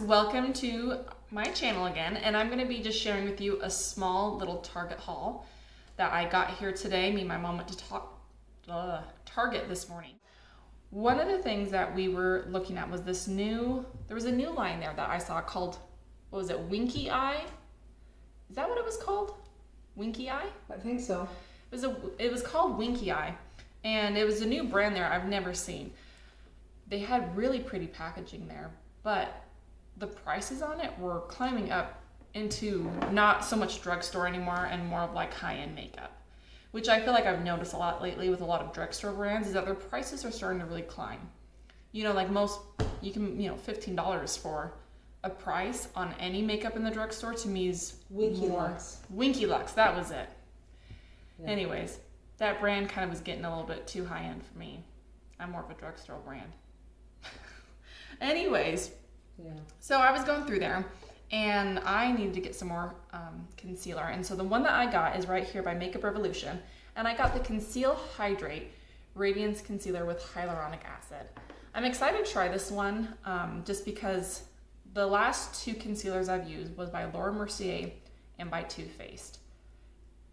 welcome to my channel again, and I'm going to be just sharing with you a small little Target haul that I got here today. Me and my mom went to Target this morning. One of the things that we were looking at was there was a new line there that I saw called, what was it, Winky Eye? Is that what it was called? Winky Eye? I think so. It was called Winky Eye, and it was a new brand there I've never seen. They had really pretty packaging there, but the prices on it were climbing up into not so much drugstore anymore and more of like high-end makeup, which I feel like I've noticed a lot lately with a lot of drugstore brands, is that their prices are starting to really climb. You know, like most, you can, $15 for a price on any makeup in the drugstore to me is Winky Lux. Winky Lux, that was it. Yeah. Anyways, that brand kind of was getting a little bit too high-end for me. I'm more of a drugstore brand. Anyways, Yeah. so I was going through there and I needed to get some more concealer. And so the one that I got is right here by Makeup Revolution. And I got the Conceal Hydrate Radiance Concealer with Hyaluronic Acid. I'm excited to try this one just because the last two concealers I've used was by Laura Mercier and by Too Faced.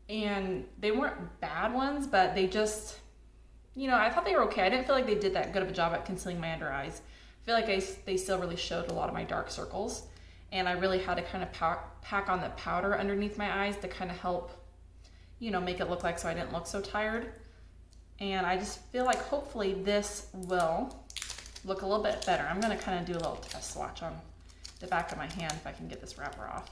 And they weren't bad ones, but they just, I thought they were okay. I didn't feel like they did that good of a job at concealing my under eyes. I feel like they still really showed a lot of my dark circles, and I really had to kind of pack on the powder underneath my eyes to kind of help, make it look like so I didn't look so tired. And I just feel like hopefully this will look a little bit better. I'm going to kind of do a little test swatch on the back of my hand if I can get this wrapper off.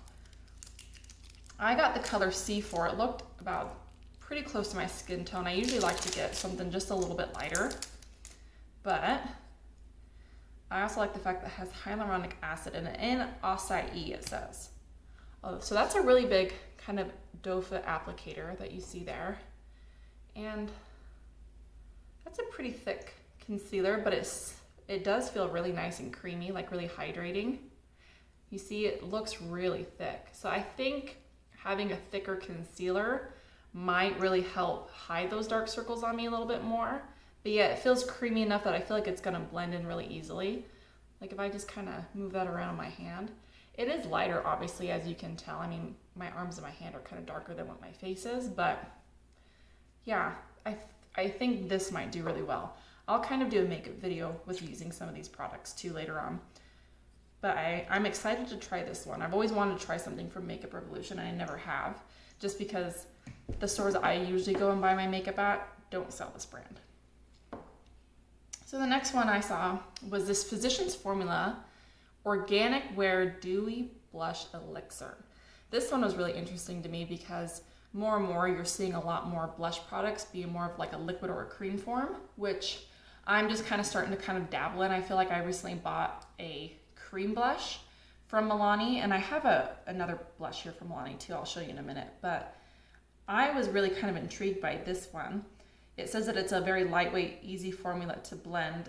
I got the color C4. It looked about pretty close to my skin tone. I usually like to get something just a little bit lighter, but I also like the fact that it has hyaluronic acid in it, and acai it says. Oh, so that's a really big kind of doe foot applicator that you see there. And that's a pretty thick concealer, but it does feel really nice and creamy, like really hydrating. You see, it looks really thick. So I think having a thicker concealer might really help hide those dark circles on me a little bit more. But yeah, it feels creamy enough that I feel like it's gonna blend in really easily. Like if I just kind of move that around my hand. It is lighter, obviously, as you can tell. I mean, my arms and my hand are kind of darker than what my face is, but yeah, I think this might do really well. I'll kind of do a makeup video with using some of these products too later on. But I'm excited to try this one. I've always wanted to try something from Makeup Revolution, and I never have, just because the stores I usually go and buy my makeup at don't sell this brand. So the next one I saw was this Physicians Formula Organic Wear Dewy Blush Elixir. This one was really interesting to me because more and more you're seeing a lot more blush products being more of like a liquid or a cream form, which I'm just kind of starting to kind of dabble in. I feel like I recently bought a cream blush from Milani, and I have another blush here from Milani too. I'll show you in a minute, but I was really kind of intrigued by this one. It says that it's a very lightweight, easy formula to blend.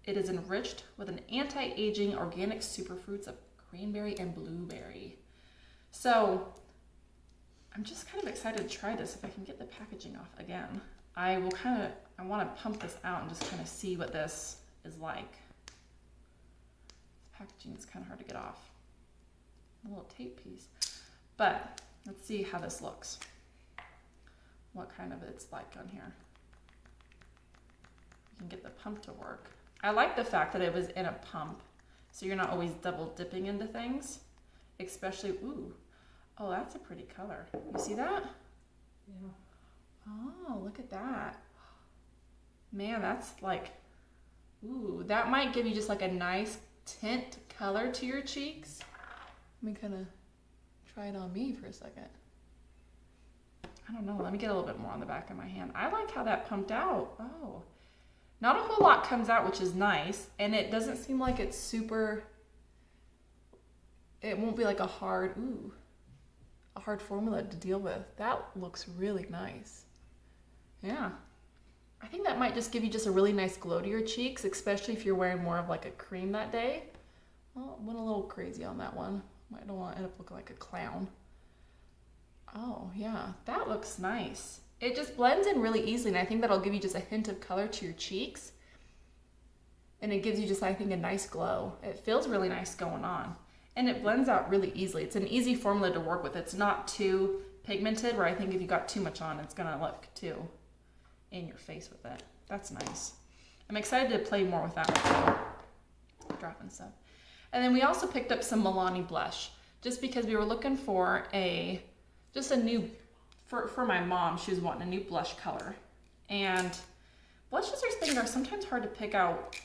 It is enriched with an anti-aging organic superfruits of cranberry and blueberry. So I'm just kind of excited to try this if I can get the packaging off again. I want to pump this out and just kind of see what this is like. The packaging is kind of hard to get off. A little tape piece. But let's see how this looks. What kind of it's like on here. You can get the pump to work. I like the fact that it was in a pump, so you're not always double dipping into things, especially, ooh, oh, that's a pretty color. You see that? Yeah. Oh, look at that. Man, that's like, ooh, that might give you just like a nice tint color to your cheeks. Let me kind of try it on me for a second. I don't know, let me get a little bit more on the back of my hand. I like how that pumped out. Oh, not a whole lot comes out, which is nice. And it doesn't seem like it's super, it won't be like a hard formula to deal with. That looks really nice. Yeah. I think that might just give you just a really nice glow to your cheeks, especially if you're wearing more of like a cream that day. Well, went a little crazy on that one. I don't want to end up looking like a clown. Oh yeah, that looks nice. It just blends in really easily, and I think that'll give you just a hint of color to your cheeks. And it gives you just, I think, a nice glow. It feels really nice going on. And it blends out really easily. It's an easy formula to work with. It's not too pigmented where I think if you got too much on, it's gonna look too in your face with it. That's nice. I'm excited to play more with that one. Dropping stuff. And then we also picked up some Milani blush just because we were looking for just a new, for my mom, she was wanting a new blush color. And blushes are sometimes hard to pick out.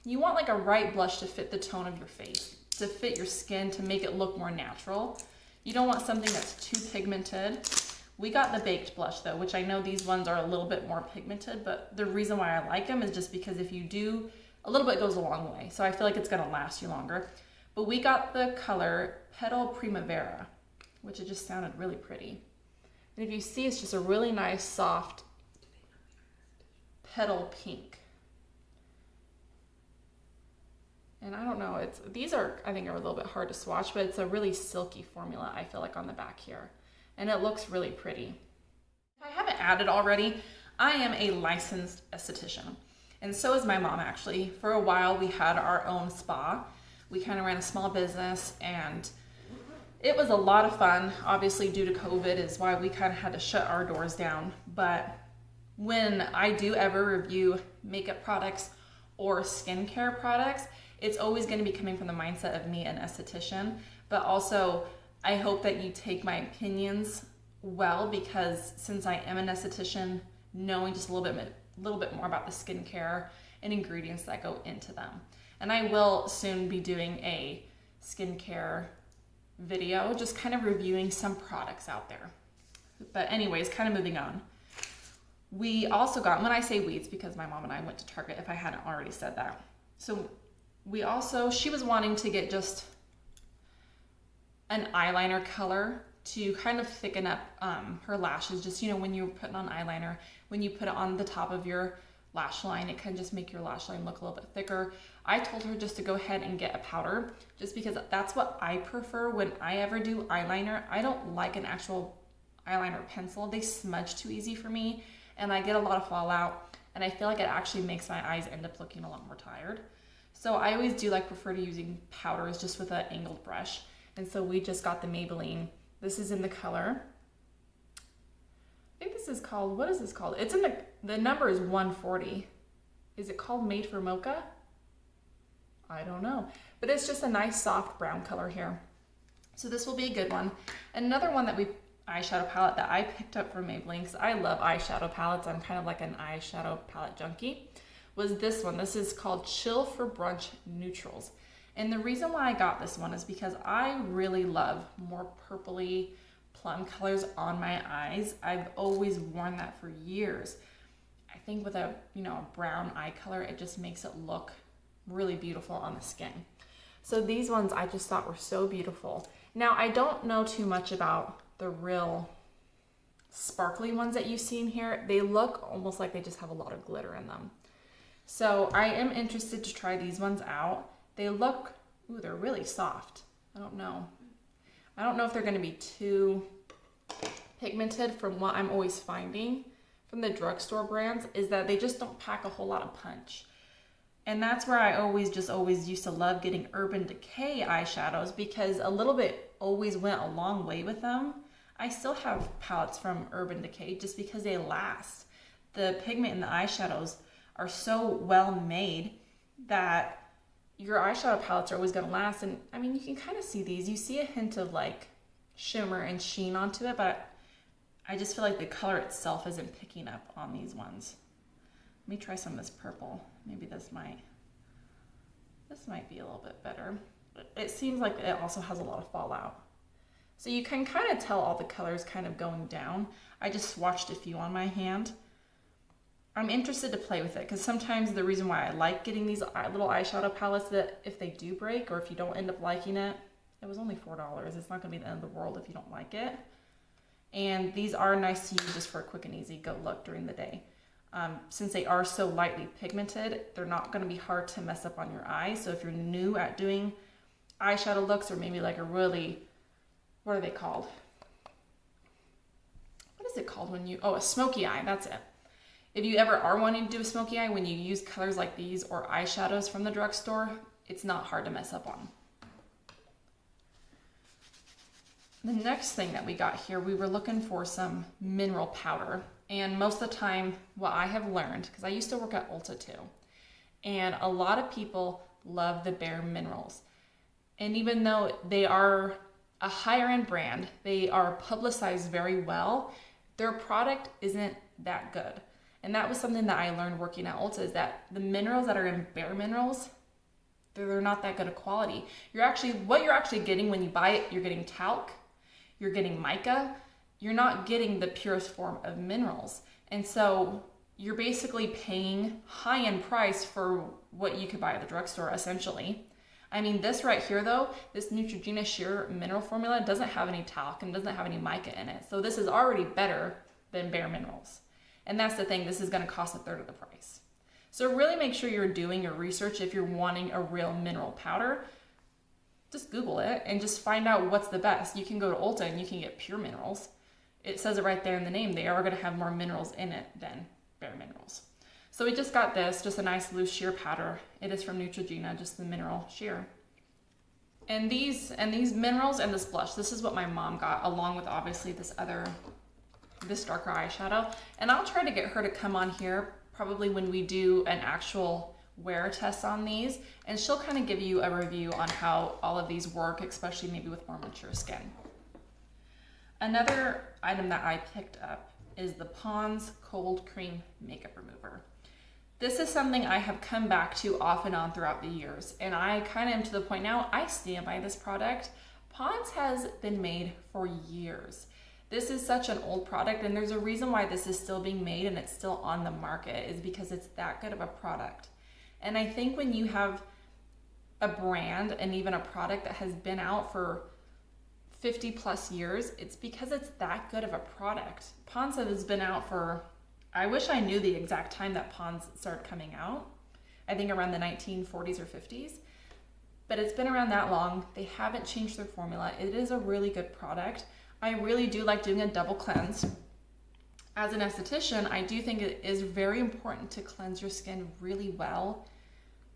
You want like a right blush to fit the tone of your face, to fit your skin, to make it look more natural. You don't want something that's too pigmented. We got the baked blush though, which I know these ones are a little bit more pigmented, but the reason why I like them is just because if you do, a little bit goes a long way. So I feel like it's gonna last you longer. But we got the color Petal Primavera, which it just sounded really pretty. And if you see, it's just a really nice, soft petal pink. And I don't know, these are, I think, are a little bit hard to swatch, but it's a really silky formula, I feel like, on the back here. And it looks really pretty. If I haven't added already, I am a licensed esthetician. And so is my mom, actually. For a while, we had our own spa. We kind of ran a small business, and it was a lot of fun. Obviously, due to COVID is why we kind of had to shut our doors down. But when I do ever review makeup products or skincare products, it's always going to be coming from the mindset of me, an esthetician, but also I hope that you take my opinions well, because since I am an esthetician, knowing just a little bit more about the skincare and ingredients that go into them. And I will soon be doing a skincare video, just kind of reviewing some products out there. But anyways, kind of moving on. We also got, when I say weeds, because my mom and I went to Target, if I hadn't already said that. So she was wanting to get just an eyeliner color to kind of thicken up her lashes. Just, when you're putting on eyeliner, when you put it on the top of your lash line, it can just make your lash line look a little bit thicker. I told her just to go ahead and get a powder, just because that's what I prefer when I ever do eyeliner. I don't like an actual eyeliner pencil. They smudge too easy for me, and I get a lot of fallout, and I feel like it actually makes my eyes end up looking a lot more tired. So I always do prefer to using powders just with an angled brush. And so we just got the Maybelline. This is in the color, I think this is called, what is this called? It's in the number is 140. Is it called Made for Mocha? I don't know. But it's just a nice soft brown color here. So this will be a good one. Another one eyeshadow palette that I picked up from Maybelline, because I love eyeshadow palettes. I'm kind of like an eyeshadow palette junkie. Was this one. This is called Chill for Brunch Neutrals. And the reason why I got this one is because I really love more purpley plum colors on my eyes. I've always worn that for years. I think with a brown eye color, it just makes it look really beautiful on the skin. So these ones I just thought were so beautiful. Now I don't know too much about the real sparkly ones that you've seen here. They look almost like they just have a lot of glitter in them. So I am interested to try these ones out. They look, they're really soft. I don't know if they're gonna be too pigmented. From what I'm always finding from the drugstore brands is that they just don't pack a whole lot of punch. And that's where I always used to love getting Urban Decay eyeshadows, because a little bit always went a long way with them. I still have palettes from Urban Decay just because they last. The pigment in the eyeshadows are so well made that your eyeshadow palettes are always going to last. And I mean, you can kind of see these. You see a hint of shimmer and sheen onto it, but I just feel like the color itself isn't picking up on these ones. Let me try some of this purple. Maybe this might be a little bit better. It seems like it also has a lot of fallout. So you can kind of tell all the colors kind of going down. I just swatched a few on my hand. I'm interested to play with it, because sometimes the reason why I like getting these little eyeshadow palettes, that if they do break or if you don't end up liking it, it was only $4. It's not going to be the end of the world if you don't like it. And these are nice to use just for a quick and easy go look during the day. Since they are so lightly pigmented, they're not going to be hard to mess up on your eyes. So if you're new at doing eyeshadow looks, or maybe a really, what are they called? What is it called when you, a smoky eye, that's it. If you ever are wanting to do a smoky eye, when you use colors like these or eyeshadows from the drugstore, it's not hard to mess up on. The next thing that we got here, we were looking for some mineral powder. And most of the time, what I have learned, because I used to work at Ulta too, and a lot of people love the Bare Minerals. And even though they are a higher end brand, they are publicized very well, their product isn't that good. And that was something that I learned working at Ulta, is that the minerals that are in Bare Minerals, they're not that good of quality. What you're actually getting when you buy it, you're getting talc, you're getting mica, you're not getting the purest form of minerals. And so you're basically paying high-end price for what you could buy at the drugstore, essentially. I mean, this right here though, this Neutrogena Sheer Mineral Formula doesn't have any talc and doesn't have any mica in it. So this is already better than Bare Minerals. And that's the thing, this is gonna cost a third of the price. So really make sure you're doing your research if you're wanting a real mineral powder. Just Google it and just find out what's the best. You can go to Ulta and you can get pure minerals. It says it right there in the name. They are gonna have more minerals in it than Bare Minerals. So we just got this, just a nice loose sheer powder. It is from Neutrogena, just the mineral sheer. And these minerals and this blush, this is what my mom got, along with obviously this darker eyeshadow. And I'll try to get her to come on here probably when we do an actual wear test on these, and she'll kind of give you a review on how all of these work, especially maybe with more mature skin. Another item that I picked up is the Pond's Cold Cream Makeup Remover. This is something I have come back to off and on throughout the years, and I kind of am to the point now, I stand by this product. Pond's has been made for years. This is such an old product, and there's a reason why this is still being made and it's still on the market, is because it's that good of a product. And I think when you have a brand and even a product that has been out for 50 plus years, it's because it's that good of a product. Pond's has been out for, I wish I knew the exact time that Pond's started coming out. I think around the 1940s or 50s, but it's been around that long. They haven't changed their formula. It is a really good product. I really do like doing a double cleanse. As an esthetician, I do think it is very important to cleanse your skin really well.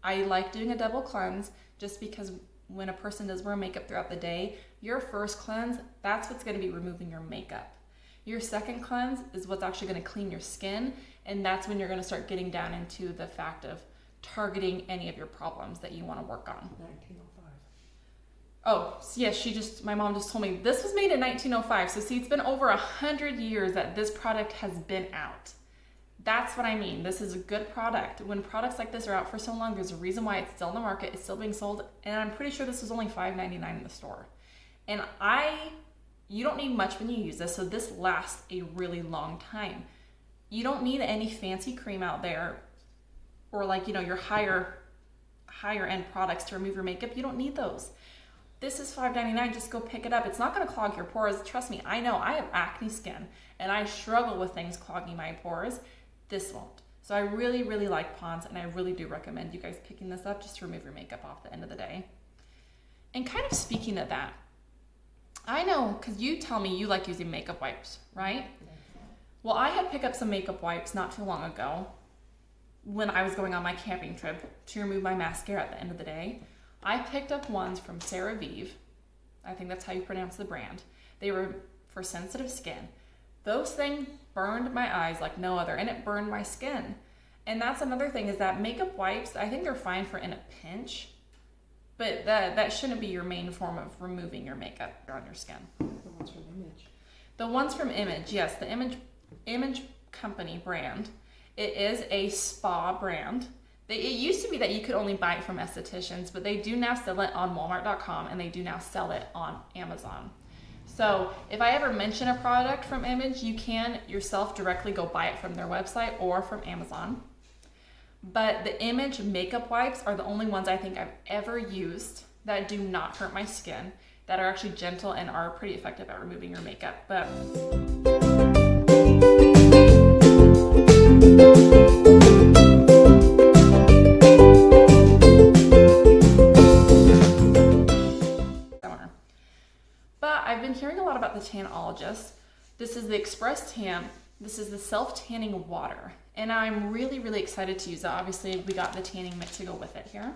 I like doing a double cleanse just because when a person does wear makeup throughout the day, your first cleanse, that's what's going to be removing your makeup. Your second cleanse is what's actually going to clean your skin, and that's when you're going to start getting down into the fact of targeting any of your problems that you want to work on. 1905. Oh, yes, my mom just told me this was made in 1905. So see, it's been over 100 years that this product has been out. That's what I mean. This is a good product. When products like this are out for so long, there's a reason why it's still in the market, it's still being sold, and I'm pretty sure this was only $5.99 in the store. And you don't need much when you use this, so this lasts a really long time. You don't need any fancy cream out there, or like, your higher end products to remove your makeup. You don't need those. This is $5.99, just go pick it up. It's not gonna clog your pores. Trust me, I know, I have acne skin and I struggle with things clogging my pores. This won't. So I really, really like Pond's, and I really do recommend you guys picking this up just to remove your makeup off the end of the day. And kind of speaking of that, I know, because you tell me you like using makeup wipes, right? Well, I had picked up some makeup wipes not too long ago when I was going on my camping trip to remove my mascara at the end of the day. I picked up ones from CeraVe. I think that's how you pronounce the brand. They were for sensitive skin. Those things burned my eyes like no other, and it burned my skin. And that's another thing, is that makeup wipes, I think they're fine for in a pinch, but that shouldn't be your main form of removing your makeup on your skin. The ones from Image. The ones from Image, yes, the Image company brand. It is a spa brand. It used to be that you could only buy it from estheticians, but they do now sell it on Walmart.com, and they do now sell it on Amazon. So if I ever mention a product from Image, you can yourself directly go buy it from their website or from Amazon. But the Image makeup wipes are the only ones I think I've ever used that do not hurt my skin, that are actually gentle and are pretty effective at removing your makeup. But I've been hearing a lot about the Tanologist. This is the Express Tan. This is the self-tanning water. And I'm really, really excited to use it. Obviously, we got the tanning mitt to go with it here.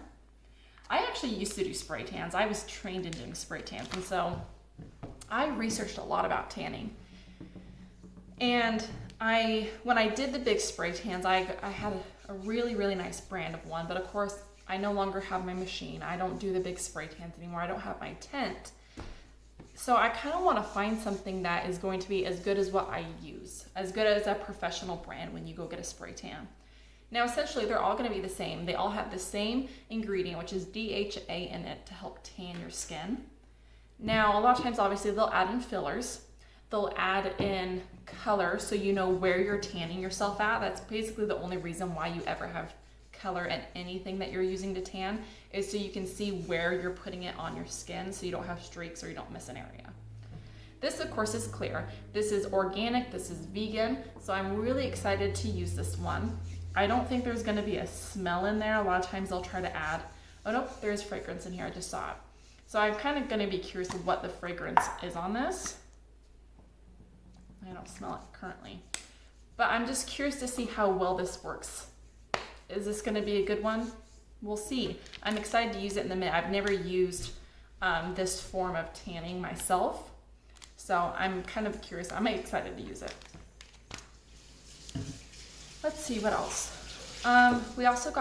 I actually used to do spray tans. I was trained in doing spray tans. And so I researched a lot about tanning. And when I did the big spray tans, I had a really, really nice brand of one, but of course I no longer have my machine. I don't do the big spray tans anymore. I don't have my tent. So I kind of want to find something that is going to be as good as what I use, as good as a professional brand when you go get a spray tan. Now, essentially, they're all going to be the same. They all have the same ingredient, which is DHA in it to help tan your skin. Now, a lot of times, obviously, they'll add in fillers. They'll add in color so you know where you're tanning yourself at. That's basically the only reason why you ever have color in anything that you're using to tan, is so you can see where you're putting it on your skin so you don't have streaks or you don't miss an area. This, of course, is clear. This is organic. This is vegan. So I'm really excited to use this one. I don't think there's going to be a smell in there. A lot of times they'll try to add, oh nope, there's fragrance in here. I just saw it. So I'm kind of going to be curious of what the fragrance is on this. I don't smell it currently, but I'm just curious to see how well this works. Is this going to be a good one? We'll see. I'm excited to use it in the minute. I've never used this form of tanning myself, so I'm kind of curious. I'm excited to use it. Let's see what else. We also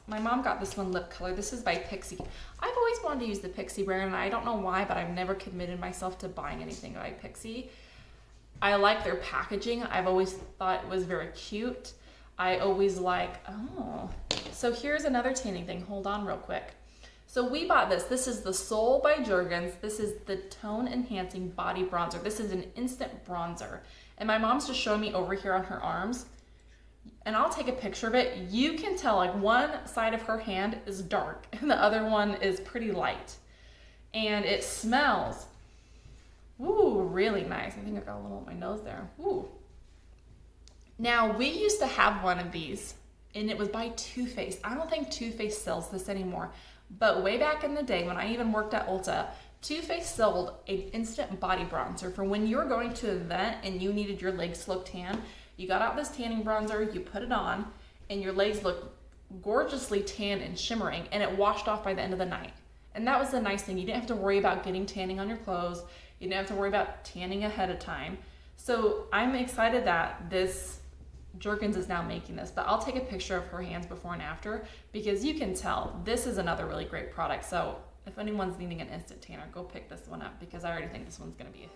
my mom got this one, lip color. This is by Pixie. I've always wanted to use the Pixie brand, and I don't know why, but I've never committed myself to buying anything by Pixie. I like their packaging. I've always thought it was very cute. I always so here's another tanning thing. Hold on real quick. So we bought this. This is the Soul by Jergens. This is the Tone Enhancing Body Bronzer. This is an instant bronzer. And my mom's just showing me over here on her arms. And I'll take a picture of it. You can tell like one side of her hand is dark and the other one is pretty light. And it smells, ooh, really nice. I think I got a little on my nose there. Ooh. Now, we used to have one of these, and it was by Too Faced. I don't think Too Faced sells this anymore, but way back in the day when I even worked at Ulta, Too Faced sold an instant body bronzer for when you were going to an event and you needed your legs to look tan. You got out this tanning bronzer, you put it on, and your legs looked gorgeously tan and shimmering, and it washed off by the end of the night. And that was the nice thing. You didn't have to worry about getting tanning on your clothes. You didn't have to worry about tanning ahead of time. So I'm excited that this Jergens is now making this, but I'll take a picture of her hands before and after, because you can tell this is another really great product. So if anyone's needing an instant tanner, go pick this one up, because I already think this one's going to be a hit.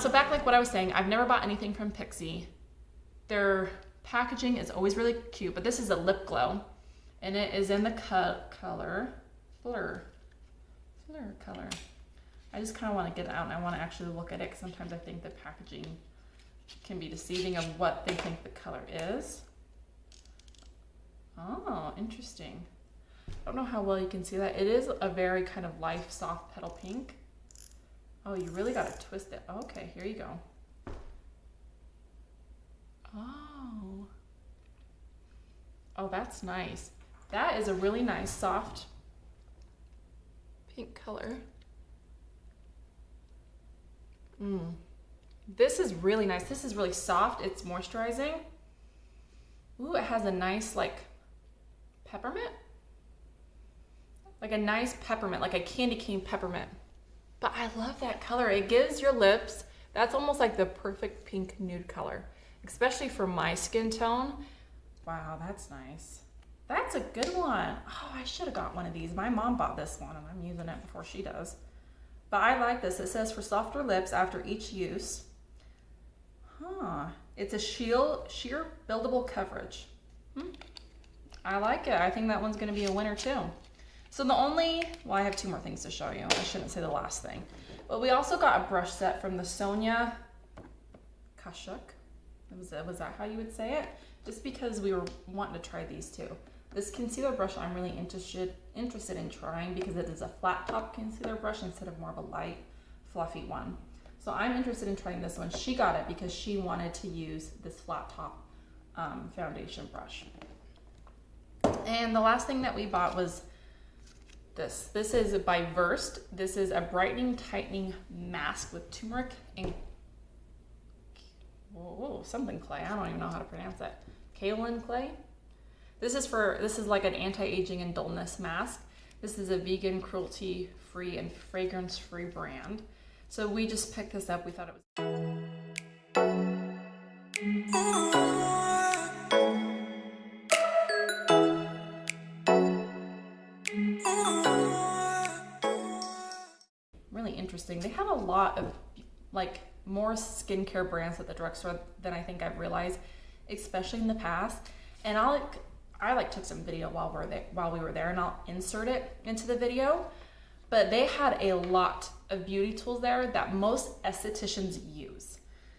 So back like what I was saying, I've never bought anything from Pixie. Their packaging is always really cute, but this is a lip glow, and it is in the color Fleur color. I just kind of want to get it out, and I want to actually look at it, because sometimes I think the packaging can be deceiving of what they think the color is. Oh, interesting. I don't know how well you can see that. It is a very kind of light, soft petal pink. Oh, you really got to twist it. Okay, here you go. Oh, that's nice. That is a really nice, soft pink color. This is really nice. This is really soft. It's moisturizing. Ooh, it has a nice, like, peppermint. Like a nice peppermint, like a candy cane peppermint. But I love that color. It gives your lips, that's almost like the perfect pink nude color, especially for my skin tone. Wow, that's nice. That's a good one. Oh, I should have got one of these. My mom bought this one, and I'm using it before she does. But I like this. It says for softer lips after each use. It's a sheer buildable coverage. I like it. I think that one's going to be a winner too. So I have two more things to show you. I shouldn't say the last thing. But we also got a brush set from the Sonia Kashuk. Was that how you would say it? Just because we were wanting to try these too. This concealer brush I'm really interested in trying, because it is a flat top concealer brush instead of more of a light, fluffy one. So I'm interested in trying this one. She got it because she wanted to use this flat top foundation brush. And the last thing that we bought was this. This is by Versed. This is a brightening tightening mask with turmeric and something clay. I don't even know how to pronounce it. Kaolin clay. This is like an anti-aging and dullness mask. This is a vegan, cruelty-free, and fragrance-free brand. So we just picked this up. We thought it was... really interesting. They have a lot of like more skincare brands at the drugstore than I think I've realized, especially in the past. And I took some video while we were there, and I'll insert it into the video. But they had a lot of beauty tools there that most estheticians use.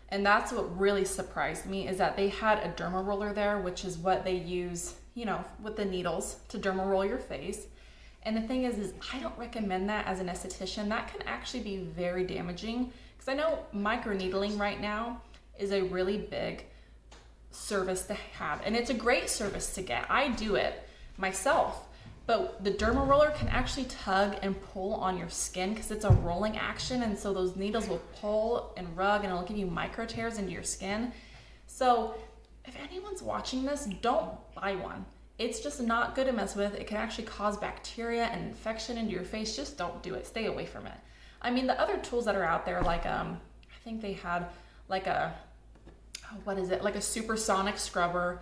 And that's what really surprised me, is that they had a derma roller there, which is what they use, you know, with the needles to derma roll your face. And the thing is I don't recommend that as an esthetician. That can actually be very damaging, because I know microneedling right now is a really big service to have, and it's a great service to get. I do it myself, but the derma roller can actually tug and pull on your skin because it's a rolling action, and so those needles will pull and rub, and it'll give you micro tears into your skin. So if anyone's watching this, don't buy one. It's just not good to mess with. It can actually cause bacteria and infection into your face. Just don't do it. Stay away from it. I mean, the other tools that are out there, like I think they had like a, what is it? Like a supersonic scrubber.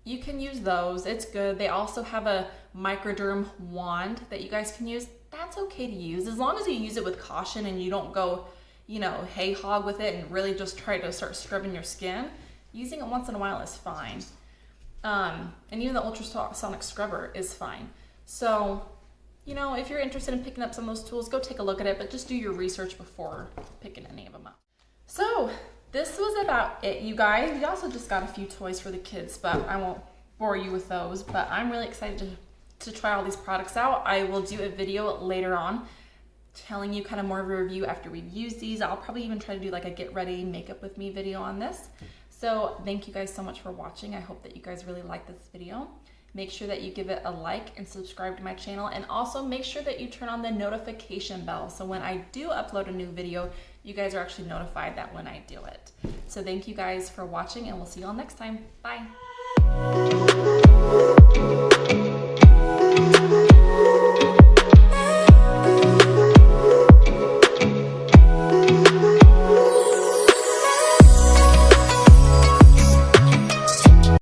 You can use those. It's good. They also have a microderm wand that you guys can use. That's okay to use, as long as you use it with caution and you don't go, you know, hay hog with it and really just try to start scrubbing your skin. Using it once in a while is fine. And even the ultrasonic scrubber is fine. So, you know, if you're interested in picking up some of those tools, go take a look at it, but just do your research before picking any of them up. So this was about it, you guys. We also just got a few toys for the kids, but I won't bore you with those. But I'm really excited to try all these products out. I will do a video later on telling you kind of more of a review after we've used these. I'll probably even try to do like a get ready makeup with me video on this. So thank you guys so much for watching. I hope that you guys really like this video. Make sure that you give it a like and subscribe to my channel, and also make sure that you turn on the notification bell, so when I do upload a new video, you guys are actually notified that when I do it. So thank you guys for watching, and we'll see you all next time. Bye.